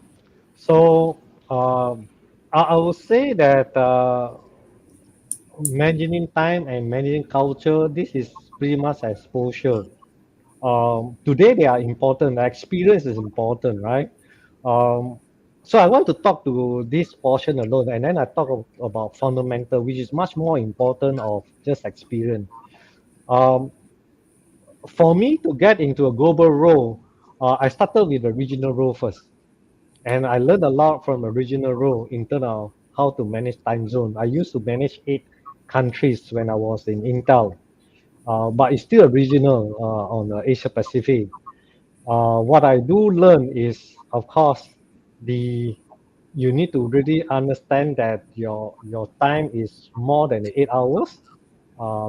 So I would say that managing time and managing culture, this is pretty much exposure. Today they are important. The experience is important, right? Um, so I want to talk to this portion alone, and then I talk about fundamental, which is much more important of just experience. Um, for me to get into a global role, I started with a regional role first. And I learned a lot from a regional role in terms of how to manage time zone. I used to manage 8 countries when I was in Intel, but it's still a regional on Asia Pacific. What I do learn is, of course, you need to really understand that your time is more than 8 hours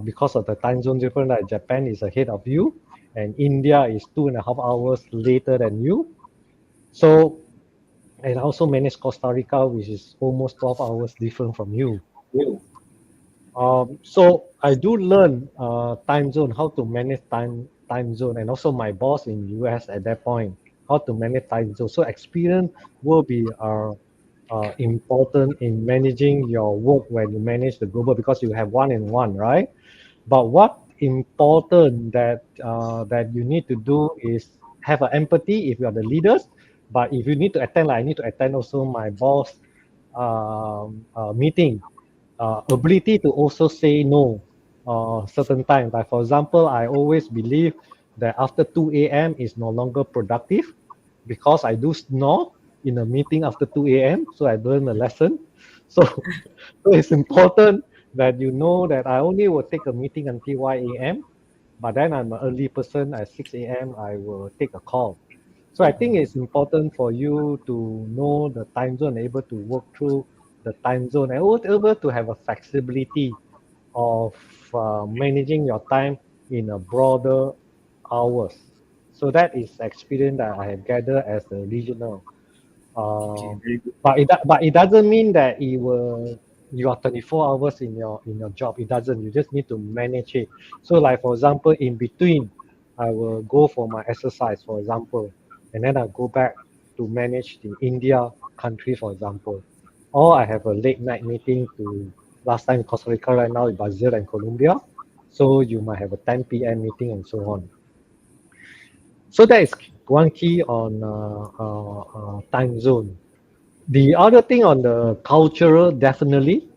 because of the time zone difference. Like Japan is ahead of you, and India is 2.5 hours later than you. So, and I also manage Costa Rica, which is almost 12 hours different from you. So I do learn time zone, how to manage time zone, and also my boss in US at that point, how to manage time zone. So experience will be important in managing your work when you manage the global, because you have one-on-one, right? But what important that you need to do is have an empathy if you are the leaders. But if you need to attend, like I need to attend also my boss meeting, ability to also say no certain times. Like for example, I always believe that after 2 a.m. is no longer productive because I do snore in a meeting after 2 a.m. So I learn a lesson. So, so it's important that you know that I only will take a meeting until 1 a.m. But then I'm an early person. At 6 a.m. I will take a call. So I think it's important for you to know the time zone, able to work through the time zone, and able to have a flexibility of managing your time in a broader hours. So that is experience that I have gathered as a regional. Okay, very good. But it doesn't mean that you are 24 hours in your job. It doesn't. You just need to manage it. So like for example, in between, I will go for my exercise, for example, and then I go back to manage the India country, for example. Or I have a late night meeting to last time Costa Rica, right now in Brazil and Colombia. So you might have a 10 p.m. meeting and so on. So that is one key on time zone. The other thing on the cultural, definitely,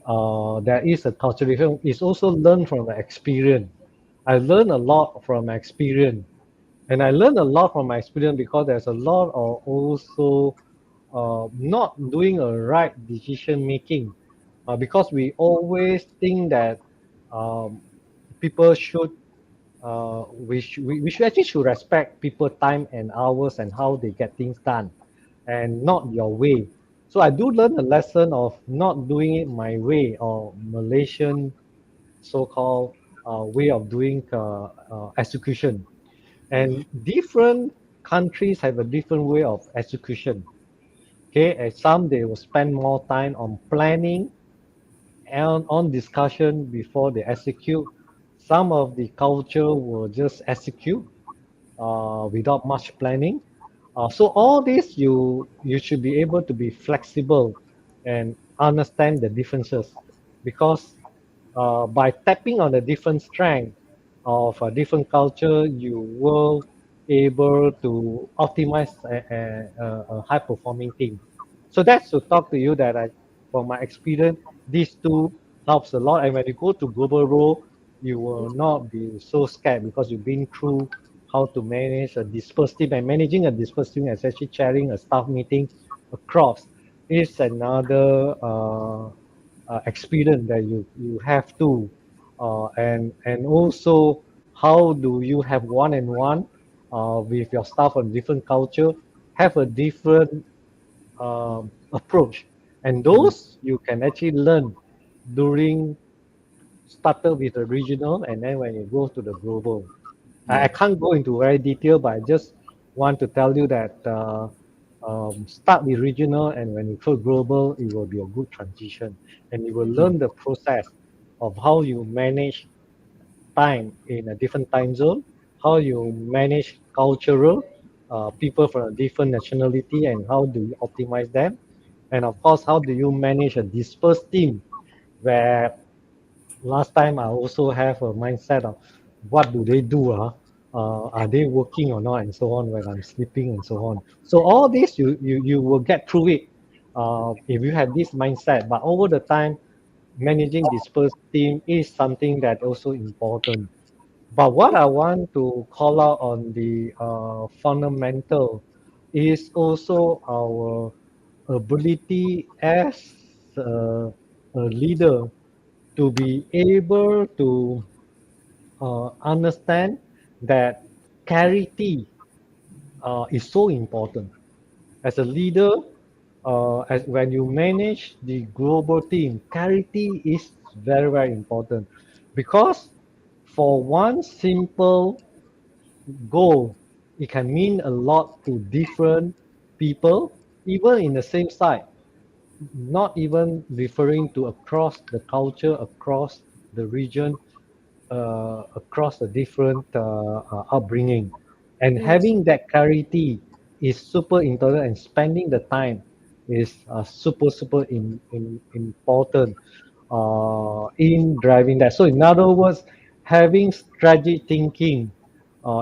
there is a cultural difference. It's also learned from the experience. I learned a lot from experience. And I learned a lot from my experience because there's a lot of also not doing a right decision making. Because we always think that um, people should we should actually should respect people time and hours and how they get things done, and not your way. So I do learn a lesson of not doing it my way, or Malaysian so-called way of doing execution. And different countries have a different way of execution. Okay, and some they will spend more time on planning and on discussion before they execute. Some of the culture will just execute without much planning. So all this you should be able to be flexible and understand the differences, because by tapping on the different strength of a different culture, you will able to optimize a high performing team. So that's to talk to you that from my experience, these two helps a lot. And when you go to global role, you will not be so scared because you've been through how to manage a dispersed team. And managing a dispersed team, especially chairing a staff meeting across, is another experience that you have to, and also how do you have one-on-one with your staff on different culture, have a different approach, and those you can actually learn during started with the regional, and then when you go to the global. I Yeah. can't go into very detail, but I just want to tell you that start with regional, and when you go global, it will be a good transition, and you will learn the process of how you manage time in a different time zone, how you manage cultural people from a different nationality, and how do you optimize them, and of course, how do you manage a dispersed team where last time I also have a mindset of what do they do? Are they working or not, and so on when I'm sleeping and so on. So all this you will get through it if you have this mindset. But over the time, managing dispersed team is something that also important. But what I want to call out on the fundamental is also our ability as a leader to be able to understand that clarity is so important. As a leader, as when you manage the global team, clarity is very, very important, because for one simple goal, it can mean a lot to different people, even in the same site, not even referring to across the culture, across the region, across the different upbringing. And having that clarity is super important, and spending the time is super important in driving that. So in other words, having strategic thinking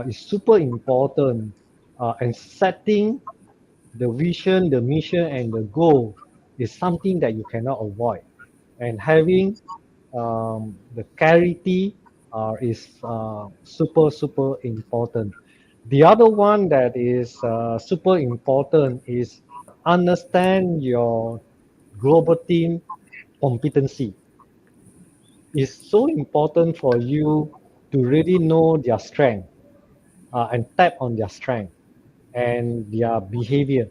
is super important, and setting the vision, the mission, and the goal is something that you cannot avoid. And having the clarity is super important. The other one that is super important is understand your global team competency. It's so important for you to really know their strength and tap on their strength and their behavior,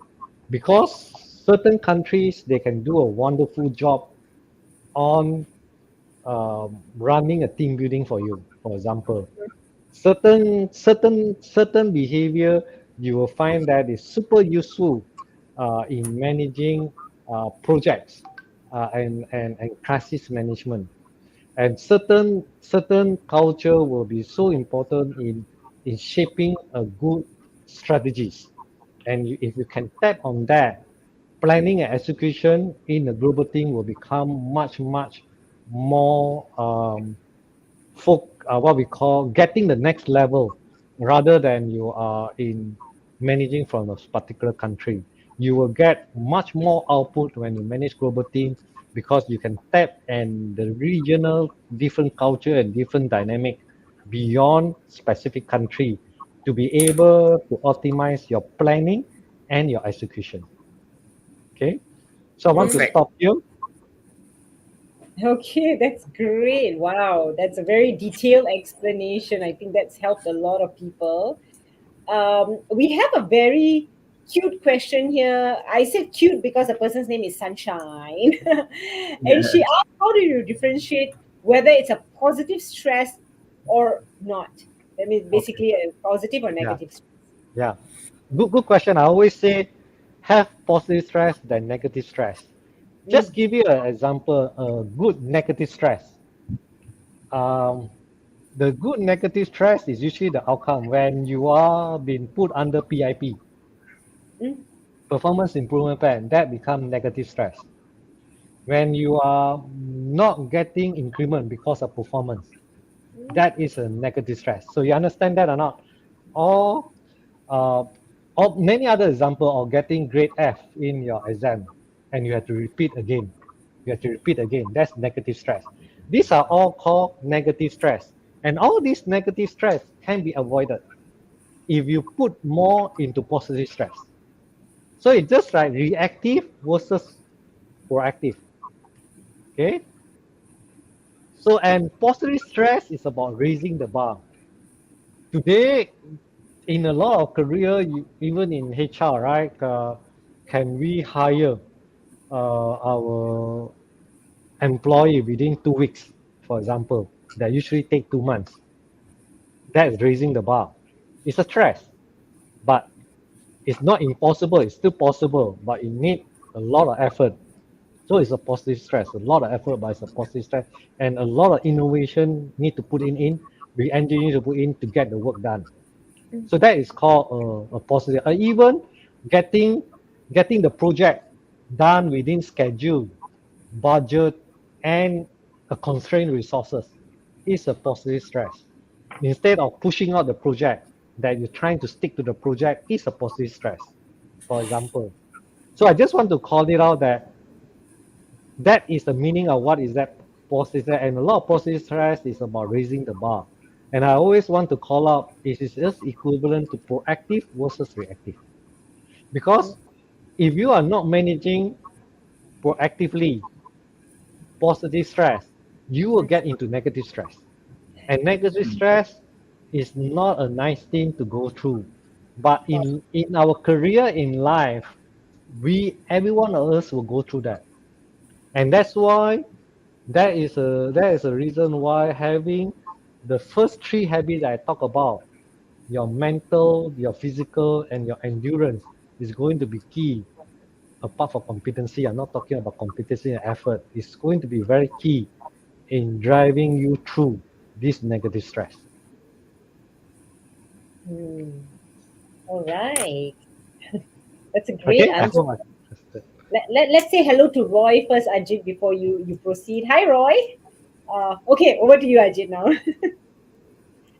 because certain countries, they can do a wonderful job on running a team building for you. For example, certain behavior, you will find that is super useful in managing projects and crisis management. And certain culture will be so important in shaping a good strategies. And if you can tap on that, planning and execution in a global team will become much more what we call getting the next level, rather than you are in managing from a particular country. You will get much more output when you manage global team, because you can tap and the regional different culture and different dynamic beyond specific country to be able to optimize your planning and your execution. Okay, so I want to Perfect. stop here. Okay, that's great. Wow, that's a very detailed explanation. I think that's helped a lot of people. We have a very cute question here. I said cute because the person's name is Sunshine. And she asked, how do you differentiate whether it's a positive stress or not? That means basically a positive or Yeah, negative stress. yeah. Good question. I always say have positive stress than negative stress. Just give you an example, a good negative stress. Um, the good negative stress is usually the outcome when you are being put under PIP, Mm, performance improvement plan, that becomes negative stress. When you are not getting increment because of performance, that is a negative stress. So you understand that or not? Or, uh, or many other example of getting grade F in your exam, and you have to repeat again. You have to repeat again. That's negative stress. These are all called negative stress. And all these negative stress can be avoided if you put more into positive stress. So it's just like reactive versus proactive. Okay. So, and positive stress is about raising the bar. Today, in a lot of career, even in HR, right? Can we hire our employee within 2 weeks, for example? That usually take 2 months. That is raising the bar. It's a stress, but it's not impossible. It's still possible, but it needs a lot of effort. So it's a positive stress, a lot of effort, but it's a positive stress, and a lot of innovation need to put in, re-engineer to put in to get the work done. So that is called a positive. Even getting the project done within schedule, budget, and a constrained resources is a positive stress. Instead of pushing out the project, that you're trying to stick to the project is a positive stress, for example. So I just want to call it out that that is the meaning of what is that positive, and a lot of positive stress is about raising the bar. And I always want to call out, it is just equivalent to proactive versus reactive. Because if you are not managing proactively positive stress, you will get into negative stress. And negative stress is not a nice thing to go through. But in our career in life, every one of us will go through that. And that's why that is a reason why having the first three habits I talk about, your mental, your physical, and your endurance, is going to be key. Apart from competency, I'm not talking about competency and effort. It's going to be very key in driving you through this negative stress. All right. That's a great Okay, I answer. hope Let's say hello to Roy first, Ajit, before you proceed. Hi, Roy. Okay, over to you, Ajit, now.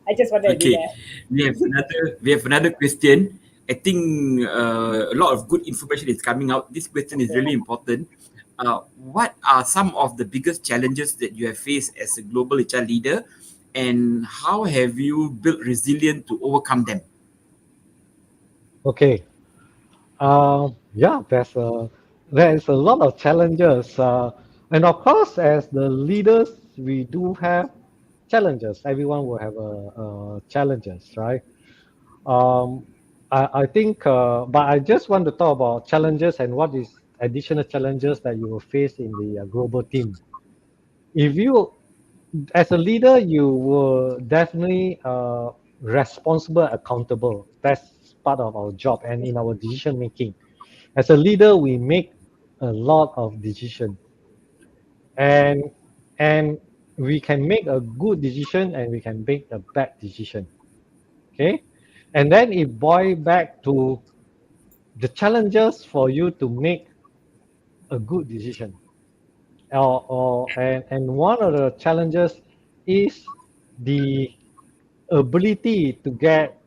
I just wanted to do Okay, that. we have another question. I think a lot of good information is coming out. This question is really important. What are some of the biggest challenges that you have faced as a global HR leader, and how have you built resilience to overcome them? Okay. Yeah, there's a lot of challenges, and of course, as the leaders, we do have challenges. Everyone will have challenges, right? Um, I think, but I just want to talk about challenges and what is additional challenges that you will face in the global team. If you, as a leader, you will definitely responsible, accountable. That's part of our job and in our decision making. As a leader, we make a lot of decisions, and and we can make a good decision and we can make a bad decision. Okay, and then it boils back to the challenges for you to make a good decision. And one of the challenges is the ability to get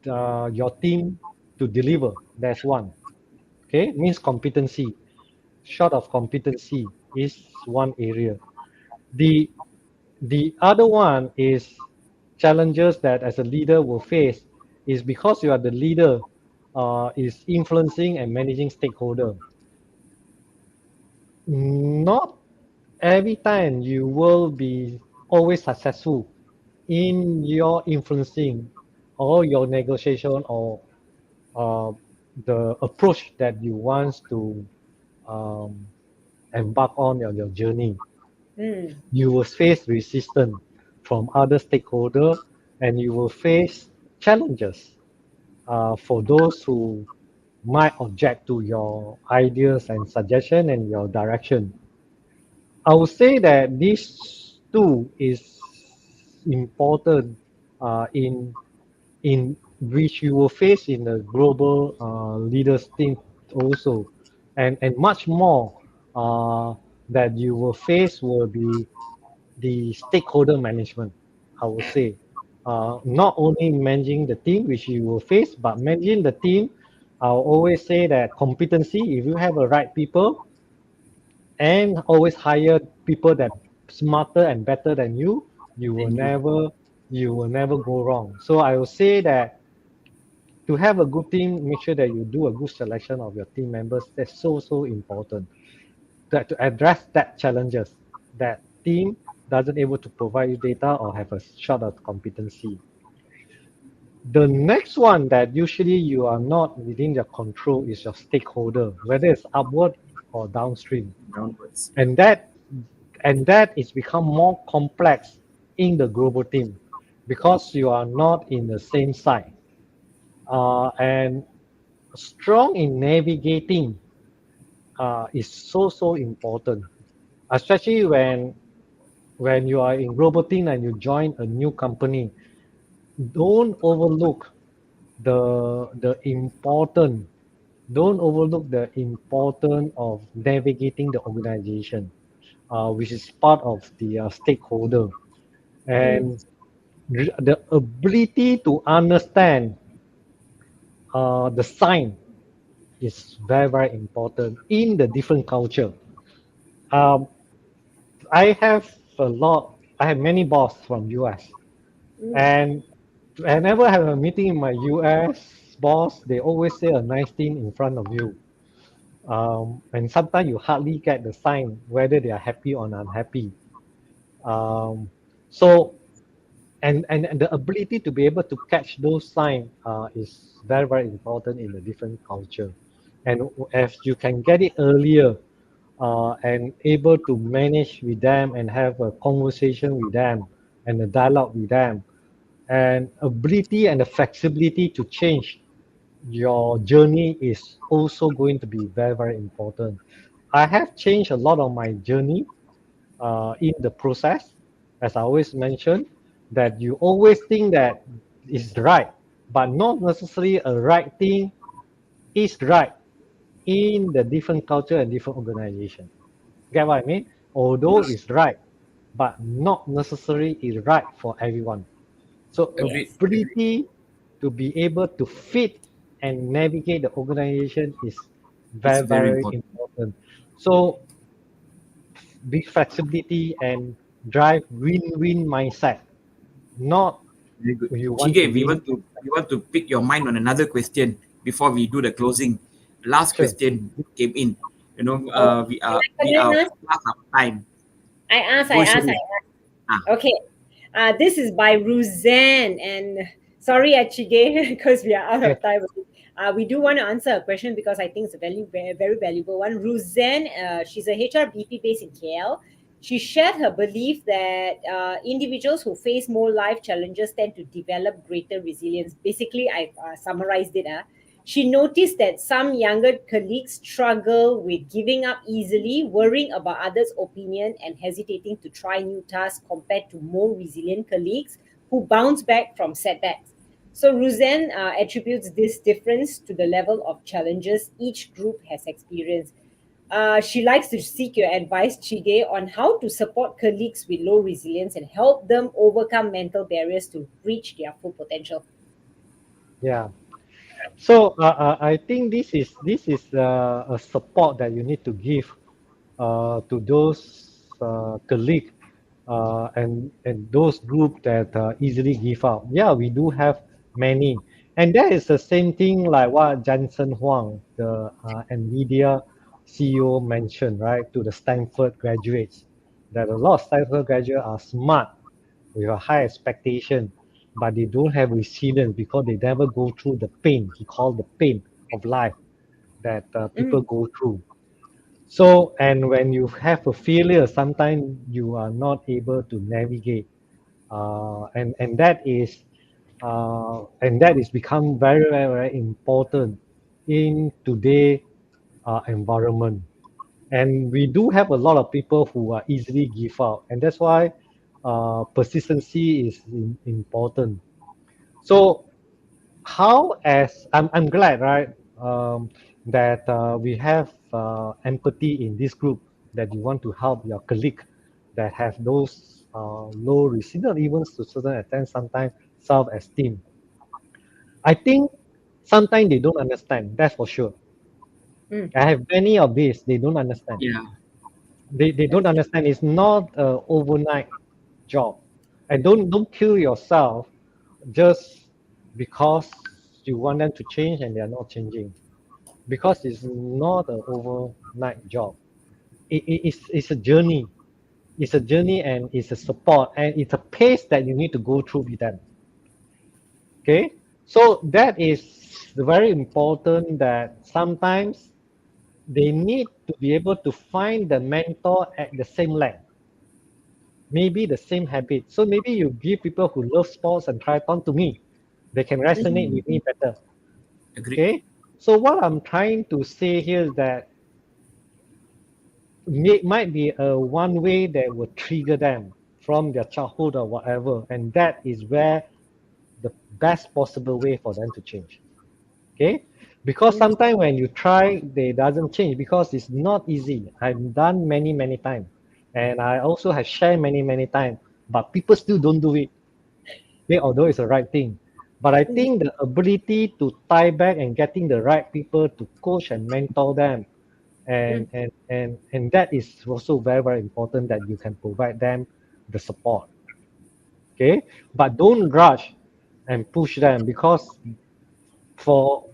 your team to deliver. That's one. Okay, means competency. Short of competency is one area. The the other one is challenges that as a leader will face is because you are the leader, is influencing and managing stakeholder. Not every time you will be always successful in your influencing or your negotiation or uh, the approach that you want to um, embark on your journey. You will face resistance from other stakeholders and you will face challenges for those who might object to your ideas and suggestion and your direction. I would say that this too is important in which you will face in the global leaders team also, and much more that you will face will be the stakeholder management. I would say not only managing the team which you will face, but managing the team. I'll always say that competency. If you have the right people and always hire people that smarter and better than you will Thank you. never go wrong. So I will say that to have a good team, make sure that you do a good selection of your team members. That's so important that to address that challenges that team doesn't able to provide you data or have a short of competency. The next one that usually you are not within your control is your stakeholder, whether it's upward or downstream. Downwards. And that is become more complex in the global team because you are not in the same side. And strong in navigating is so important, especially when you are in global team and you join a new company. Don't overlook the important. Don't overlook the importance of navigating the organization, which is part of the stakeholder, and the ability to understand the sign is very important in the different culture. Um, I have many boss from US, and whenever I have a meeting in my US boss, they always say a nice thing in front of you. And sometimes you hardly get the sign whether they are happy or unhappy. So, and the ability to be able to catch those signs is very, very important in a different culture. And if you can get it earlier and able to manage with them and have a conversation with them and a dialogue with them, and ability and the flexibility to change your journey is also going to be very, very important. I have changed a lot of my journey in the process, as I always mention, that you always think that is right, but not necessarily a right thing is right in the different culture and different organization. Get what I mean? Although it's right, but not necessarily is right for everyone. So Agreed. ability to be able to fit and navigate the organization is It's very, very very important. important. So be flexibility and drive win-win mindset. Not Very good. you want to Chige, we win. want to pick your mind on another question before we do the closing. Last Sure. question came in. You know, Oh, we can are I ask? past our time. I ask. Go, Shirley. Okay. This is by Ruzanne. And sorry, Achige, because we are out of time. We do want to answer a question because I think it's a very, very valuable one. Ruzanne, she's a HRBP based in KL. She shared her belief that individuals who face more life challenges tend to develop greater resilience. Basically, I summarized it. She noticed that some younger colleagues struggle with giving up easily, worrying about others' opinion, and hesitating to try new tasks compared to more resilient colleagues who bounce back from setbacks. So, Ruzanne attributes this difference to the level of challenges each group has experienced. She likes to seek your advice, Chige, on how to support colleagues with low resilience and help them overcome mental barriers to reach their full potential. Yeah. So I think this is a support that you need to give to those colleagues and those groups that easily give up. Yeah, we do have many, and that is the same thing like what Jensen Huang, the NVIDIA CEO, mentioned, right, to the Stanford graduates, that a lot of Stanford graduates are smart with a high expectation, but they don't have resilience because they never go through the pain. He called the pain of life that Mm, people go through. So, and when you have a failure, sometimes you are not able to navigate, and that is become very, very, very important in today environment. And we do have a lot of people who are easily give up, and that's why persistency is important. So how as I'm glad, right, that we have empathy in this group, that you want to help your colleague that have those low resilience, even to certain extent, sometimes self-esteem. I think sometimes they don't understand, that's for sure. mm, I have many of these, they don't understand. Yeah. They don't that's true. understand it's not a overnight job. And don't kill yourself just because you want them to change and they are not changing, because it's not an overnight job. It's a journey. It's a journey, and it's a support, and it's a pace that you need to go through with them. Okay, so that is very important, that sometimes they need to be able to find the mentor at the same length, maybe the same habit. So maybe you give people who love sports and triathlon to me, they can resonate with me better. Agreed. Okay, so what I'm trying to say here is that might be a one way that will trigger them from their childhood or whatever, and that is where the best possible way for them to change. Okay, because Mm, sometimes when you try, they doesn't change because it's not easy. I've done many times, and I also have shared many times, but people still don't do it. Okay, although it's the right thing. But I mm, think the ability to tie back and getting the right people to coach and mentor them, mm, and that is also very, very important, that you can provide them the support. Okay, but don't rush and push them, because for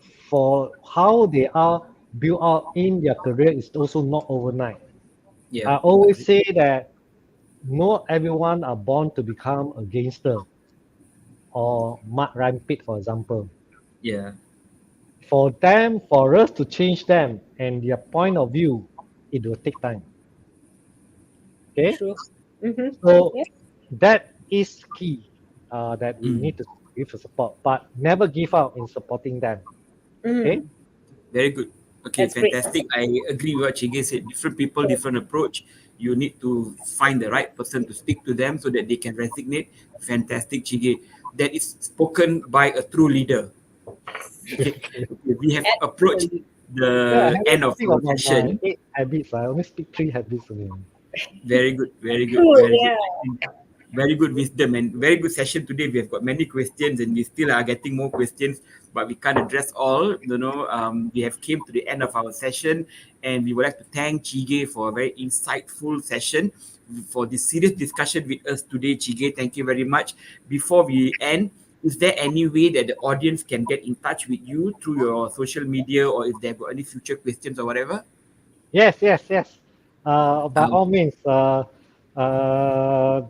how they are built out in their career is also not overnight. Yeah. I always say that not everyone are born to become a gangster or 𝗵𝗯𝗶𝗃𝗃, for example. Yeah. For them, for us to change them and their point of view, it will take time. Okay, True. Mm-hmm. so Yeah. that is key that we Mm. need to give support, but never give up in supporting them. Okay. Mm. Very good. Okay, That's great. fantastic. I agree with what Chee said. Different people, different approach. You need to find the right person to speak to them so that they can resonate. Fantastic, Chee. That is spoken by a true leader. Okay. We have approached Absolutely. Yeah, the end of speak our about my session. 8 habits. I only speak 3 habits only. Very good, very good, Cool, very yeah. good. Very good wisdom and very good session today. We have got many questions and we still are getting more questions, but we can't address all. We have came to the end of our session, and we would like to thank Chee Gay for a very insightful session, for this serious discussion with us today. Chee Gay, thank you very much. Before we end, is there any way that the audience can get in touch with you through your social media, or if they've got any future questions or whatever? Yes. By all means,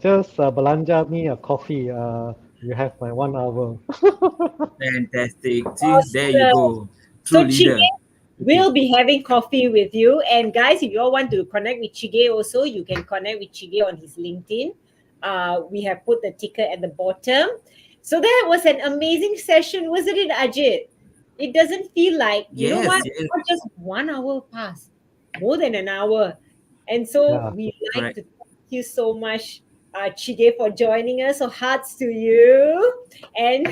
just belanja me a coffee. You have my 1 hour. Fantastic. See, there you Awesome. go. True So Chee leader. we'll be having coffee with you. And guys, if you all want to connect with Chee also, you can connect with Chee on his LinkedIn. We have put the ticker at the bottom. So that was an amazing session, wasn't it, Ajit? It doesn't feel like, you know Yes, what, yes. not just 1 hour passed, more than an hour. And so Yeah. we like Correct. to thank you so much, Chee for joining us. So hearts to you. And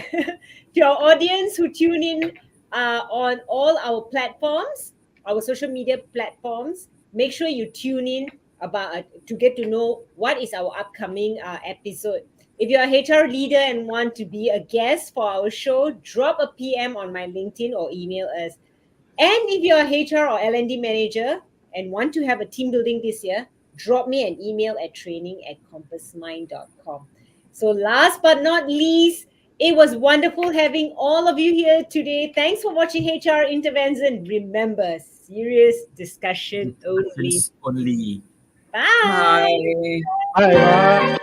to our audience who tune in on all our platforms, our social media platforms, make sure you tune in to get to know what is our upcoming episode. If you're a HR leader and want to be a guest for our show, drop a PM on my LinkedIn or email us. And if you're a HR or L&D manager and want to have a team building this year, drop me an email at training@compassmind.com. So last but not least, it was wonderful having all of you here today. Thanks for watching HR Intervention. Remember, serious discussion only. Only. Bye. Bye. Bye.